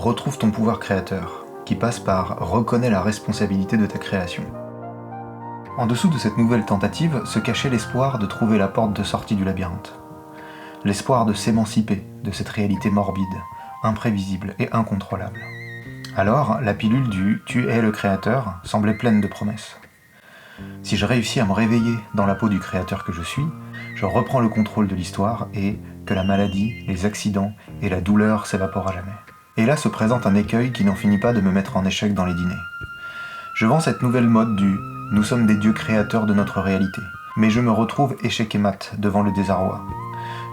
retrouve ton pouvoir créateur, qui passe par reconnais la responsabilité de ta création. En dessous de cette nouvelle tentative se cachait l'espoir de trouver la porte de sortie du labyrinthe. L'espoir de s'émanciper de cette réalité morbide, imprévisible et incontrôlable. Alors, la pilule du « tu es le créateur » semblait pleine de promesses. Si je réussis à me réveiller dans la peau du créateur que je suis, je reprends le contrôle de l'histoire et que la maladie, les accidents et la douleur s'évaporent à jamais. Et là se présente un écueil qui n'en finit pas de me mettre en échec dans les dîners. Je vends cette nouvelle mode du « nous sommes des dieux créateurs de notre réalité », mais je me retrouve échec et mat devant le désarroi.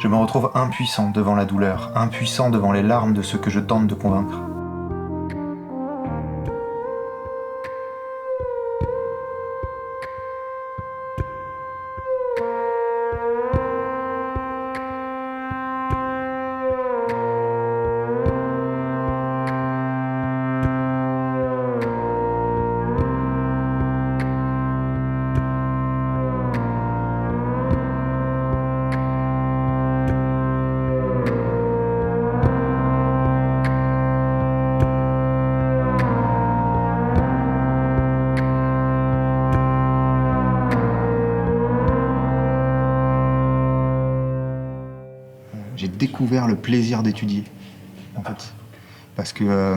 Je me retrouve impuissant devant la douleur, impuissant devant les larmes de ceux que je tente de convaincre. J'ai découvert le plaisir d'étudier, en fait. Parce que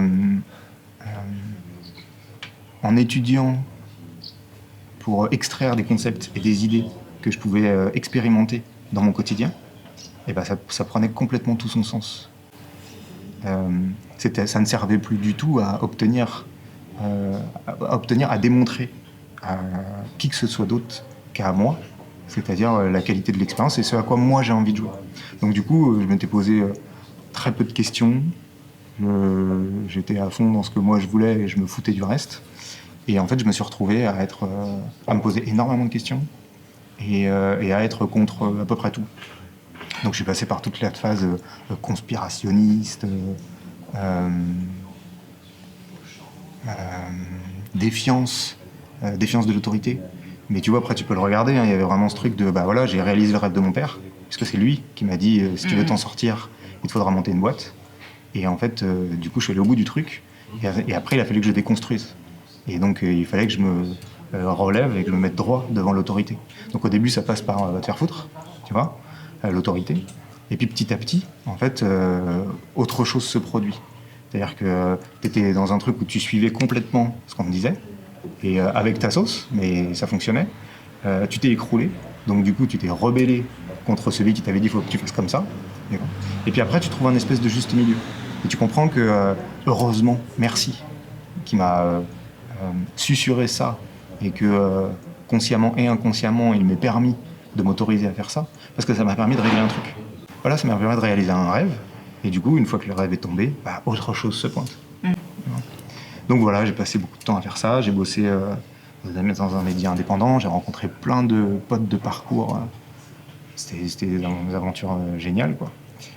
en étudiant pour extraire des concepts et des idées que je pouvais expérimenter dans mon quotidien, et ben ça prenait complètement tout son sens. Ça ne servait plus du tout à obtenir, à démontrer à qui que ce soit d'autre qu'à moi, c'est-à-dire la qualité de l'expérience et ce à quoi moi j'ai envie de jouer. Donc du coup, je m'étais posé très peu de questions, j'étais à fond dans ce que moi je voulais et je me foutais du reste. Et en fait, je me suis retrouvé à me poser énormément de questions et à être contre à peu près tout. Donc je suis passé par toute la phase conspirationniste, défiance de l'autorité. Mais tu vois, après tu peux le regarder, hein, il y avait vraiment ce truc de bah voilà, j'ai réalisé le rêve de mon père, parce que c'est lui qui m'a dit si tu veux t'en sortir, il te faudra monter une boîte. Et en fait, du coup, je suis allé au bout du truc, et après il a fallu que je déconstruise. Et donc il fallait que je me relève et que je me mette droit devant l'autorité. Donc au début, ça passe par va te faire foutre, tu vois, l'autorité. Et puis petit à petit, en fait, autre chose se produit. C'est-à-dire que tu étais dans un truc où tu suivais complètement ce qu'on me disait, et avec ta sauce, mais ça fonctionnait. Tu t'es écroulé, donc du coup tu t'es rebellé contre celui qui t'avait dit il faut que tu fasses comme ça. Et puis après tu trouves un espèce de juste milieu. Et tu comprends que, heureusement, merci, qui m'a susurré ça, et que consciemment et inconsciemment il m'est permis de m'autoriser à faire ça, parce que ça m'a permis de régler un truc. Voilà, ça m'a permis de réaliser un rêve, et du coup, une fois que le rêve est tombé, bah, autre chose se pointe. Donc voilà, j'ai passé beaucoup de temps à faire ça, j'ai bossé dans un média indépendant, j'ai rencontré plein de potes de parcours, c'était des aventures géniales, quoi.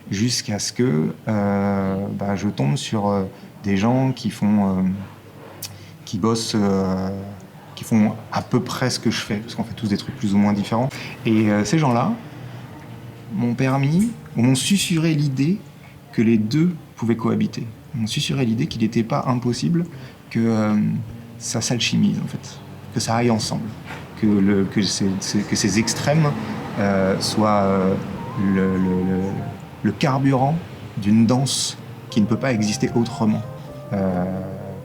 Jusqu'à ce que je tombe sur des gens qui bossent, qui font à peu près ce que je fais, parce qu'on fait tous des trucs plus ou moins différents. Et ces gens-là m'ont susurré l'idée que les deux pouvaient cohabiter. Ils m'ont susurré l'idée qu'il n'était pas impossible que ça s'alchimise, en fait, que ça aille ensemble, que ces extrêmes soient le carburant d'une danse qui ne peut pas exister autrement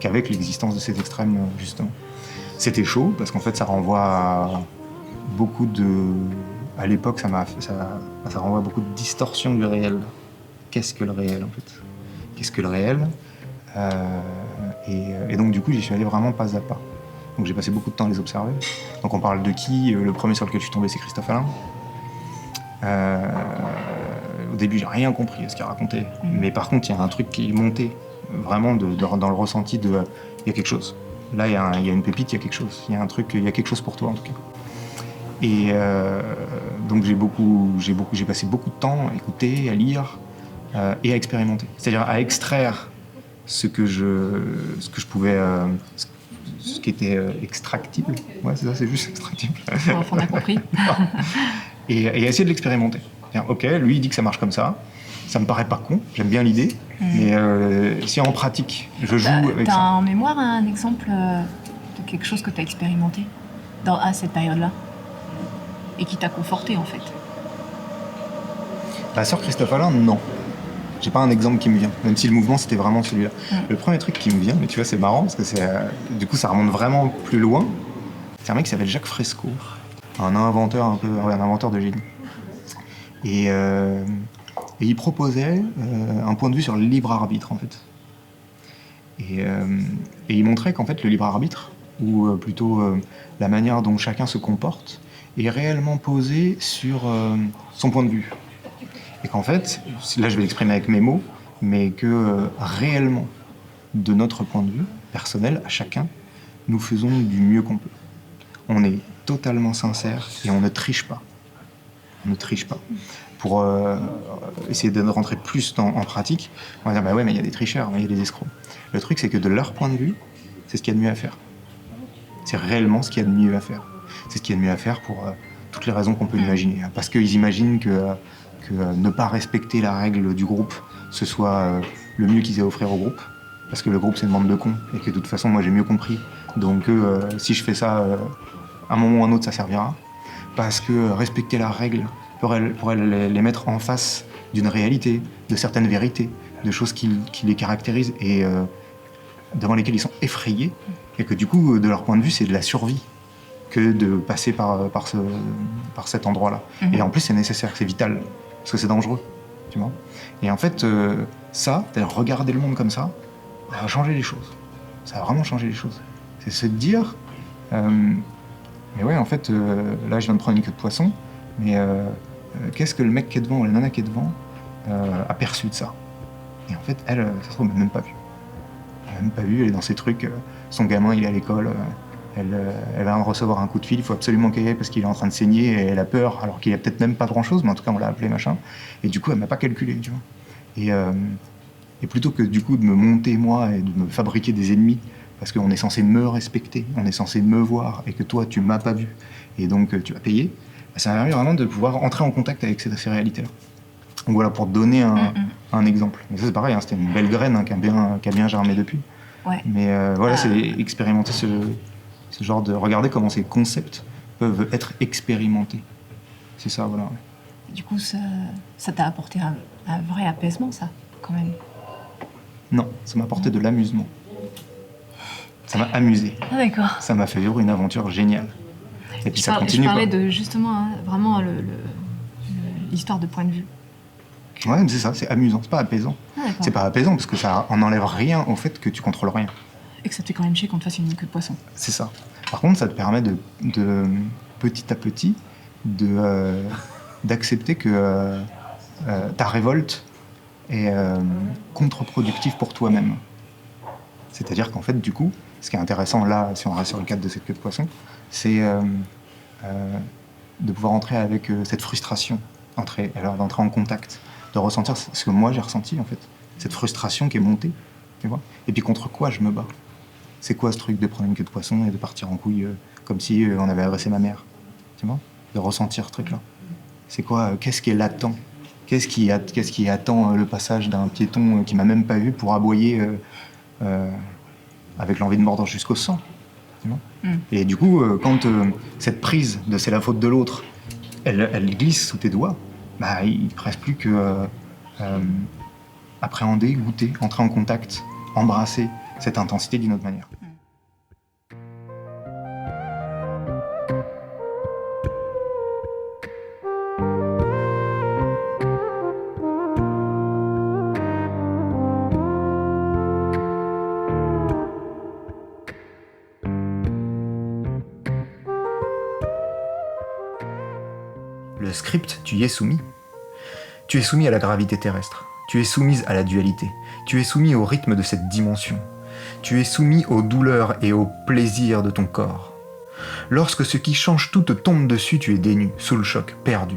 qu'avec l'existence de ces extrêmes, justement. C'était chaud, parce qu'en fait, ça renvoie à beaucoup de... À l'époque, ça renvoie à beaucoup de distorsion du réel. Qu'est-ce que le réel, en fait ? Qu'est-ce que le réel ? Et donc, du coup, j'y suis allé vraiment pas à pas. Donc, j'ai passé beaucoup de temps à les observer. Donc, on parle de qui ? Le premier sur lequel je suis tombé, c'est Christophe Alain. Au début, j'ai rien compris à ce qu'il racontait. Mais par contre, il y a un truc qui est monté, vraiment dans le ressenti de... Il y a quelque chose. Là, il y a une pépite, il y a quelque chose. Il y a un truc, il y a quelque chose pour toi, en tout cas. Et donc, j'ai passé beaucoup de temps à écouter, à lire et à expérimenter. C'est-à-dire à extraire ce que je pouvais... ce qui était extractible. Ouais, c'est ça, c'est juste extractible. On a compris. Et essayer de l'expérimenter. Ok, lui, il dit que ça marche comme ça. Ça me paraît pas con, j'aime bien l'idée, mais si en pratique, je joue avec T'as ça. en mémoire un exemple de quelque chose que t'as expérimenté à cette période-là et qui t'a conforté en fait? La sœur Christophe Alain, non. J'ai pas un exemple qui me vient, même si le mouvement c'était vraiment celui-là. Le premier truc qui me vient, mais tu vois, c'est marrant parce que du coup ça remonte vraiment plus loin. C'est un mec qui s'appelle Jacques Fresco, un inventeur un inventeur de génie. Et il proposait un point de vue sur le libre arbitre en fait. Et il montrait qu'en fait le libre arbitre, ou plutôt la manière dont chacun se comporte, est réellement posé sur son point de vue. Et qu'en fait, là je vais l'exprimer avec mes mots, mais que réellement, de notre point de vue personnel, à chacun, nous faisons du mieux qu'on peut. On est totalement sincère et on ne triche pas. On ne triche pas. Pour essayer de rentrer plus en pratique, on va dire bah ouais, mais il y a des tricheurs, il y a des escrocs. Le truc, c'est que de leur point de vue, c'est ce qu'il y a de mieux à faire. C'est réellement ce qu'il y a de mieux à faire. C'est ce qu'il y a de mieux à faire pour toutes les raisons qu'on peut imaginer. Parce qu'ils imaginent que ne pas respecter la règle du groupe, ce soit le mieux qu'ils aient à offrir au groupe. Parce que le groupe, c'est une bande de cons. Et que de toute façon, moi, j'ai mieux compris. Donc, si je fais ça, à un moment ou à un autre, ça servira. Parce que respecter la règle pourrait les mettre en face d'une réalité, de certaines vérités, de choses qui les caractérisent et devant lesquelles ils sont effrayés. Et que du coup, de leur point de vue, c'est de la survie que de passer par cet endroit-là. Et en plus, c'est nécessaire, c'est vital, parce que c'est dangereux, tu vois. Et en fait, ça, regarder le monde comme ça va changer les choses. Ça va vraiment changer les choses. C'est se dire, mais ouais, en fait, là, je viens de prendre une queue de poisson, mais qu'est-ce que le mec qui est devant ou la nana qui est devant a perçu de ça? Et en fait, elle, ça se trouve, elle n'a même pas vu. Elle n'a même pas vu, elle est dans ses trucs, son gamin, il est à l'école, elle va recevoir un coup de fil, il faut absolument qu'elle y aille parce qu'il est en train de saigner et elle a peur, alors qu'il n'y a peut-être même pas grand-chose, mais en tout cas, on l'a appelé, machin. Et du coup, elle m'a pas calculé, tu vois. Et plutôt que du coup de me monter, moi, et de me fabriquer des ennemis, parce qu'on est censé me respecter, on est censé me voir, et que toi, tu m'as pas vu, et donc tu vas payer, bah, ça m'a permis vraiment de pouvoir entrer en contact avec ces réalités-là. Donc voilà, pour te donner un exemple. Mais ça, c'est pareil, hein, c'était une belle graine hein, qui a bien germé depuis. Ouais. Mais voilà, c'est expérimenter ce genre de... Regarder comment ces concepts peuvent être expérimentés. C'est ça, voilà. Du coup, ça t'a apporté un vrai apaisement, ça, quand même. Non, ça m'a apporté de l'amusement. Ça m'a amusé. Ah, d'accord. Ça m'a fait vivre une aventure géniale. Et puis ça continue. Je parlais quoi. de justement, hein, vraiment l'histoire de point de vue. Ouais, mais c'est ça, c'est amusant, c'est pas apaisant. Ah, d'accord. C'est pas apaisant parce que ça en enlève rien au fait que tu contrôles rien. Et que ça te fait quand même chier qu'on te fasse une queue de poisson. C'est ça. Par contre, ça te permet de petit à petit d'accepter que ta révolte est contre-productive pour toi-même. C'est-à-dire qu'en fait, du coup, ce qui est intéressant là, si on reste sur le cadre de cette queue de poisson, c'est de pouvoir entrer avec cette frustration, d'entrer en contact, de ressentir ce que moi j'ai ressenti en fait, cette frustration qui est montée, tu vois. Et puis contre quoi je me bats? C'est quoi ce truc de prendre une queue de poisson et de partir en couille comme si on avait agressé ma mère, tu vois? De ressentir ce truc-là. C'est quoi? Qu'est-ce qui est latent? Qu'est-ce qui attend le passage d'un piéton qui m'a même pas vu pour aboyer avec l'envie de mordre jusqu'au sang, tu vois? Et du coup, quand cette prise de c'est la faute de l'autre, elle glisse sous tes doigts, bah, il ne reste plus que appréhender, goûter, entrer en contact, embrasser cette intensité d'une autre manière. Le script, tu y es soumis. Tu es soumis à la gravité terrestre. Tu es soumise à la dualité. Tu es soumis au rythme de cette dimension. Tu es soumis aux douleurs et aux plaisirs de ton corps. Lorsque ce qui change tout te tombe dessus, tu es dénu, sous le choc, perdu.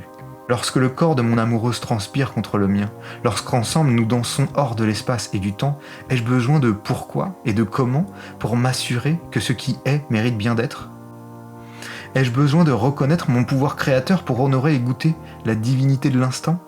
Lorsque le corps de mon amoureuse transpire contre le mien, lorsqu'ensemble nous dansons hors de l'espace et du temps, ai-je besoin de pourquoi et de comment pour m'assurer que ce qui est mérite bien d'être ? Ai-je besoin de reconnaître mon pouvoir créateur pour honorer et goûter la divinité de l'instant ?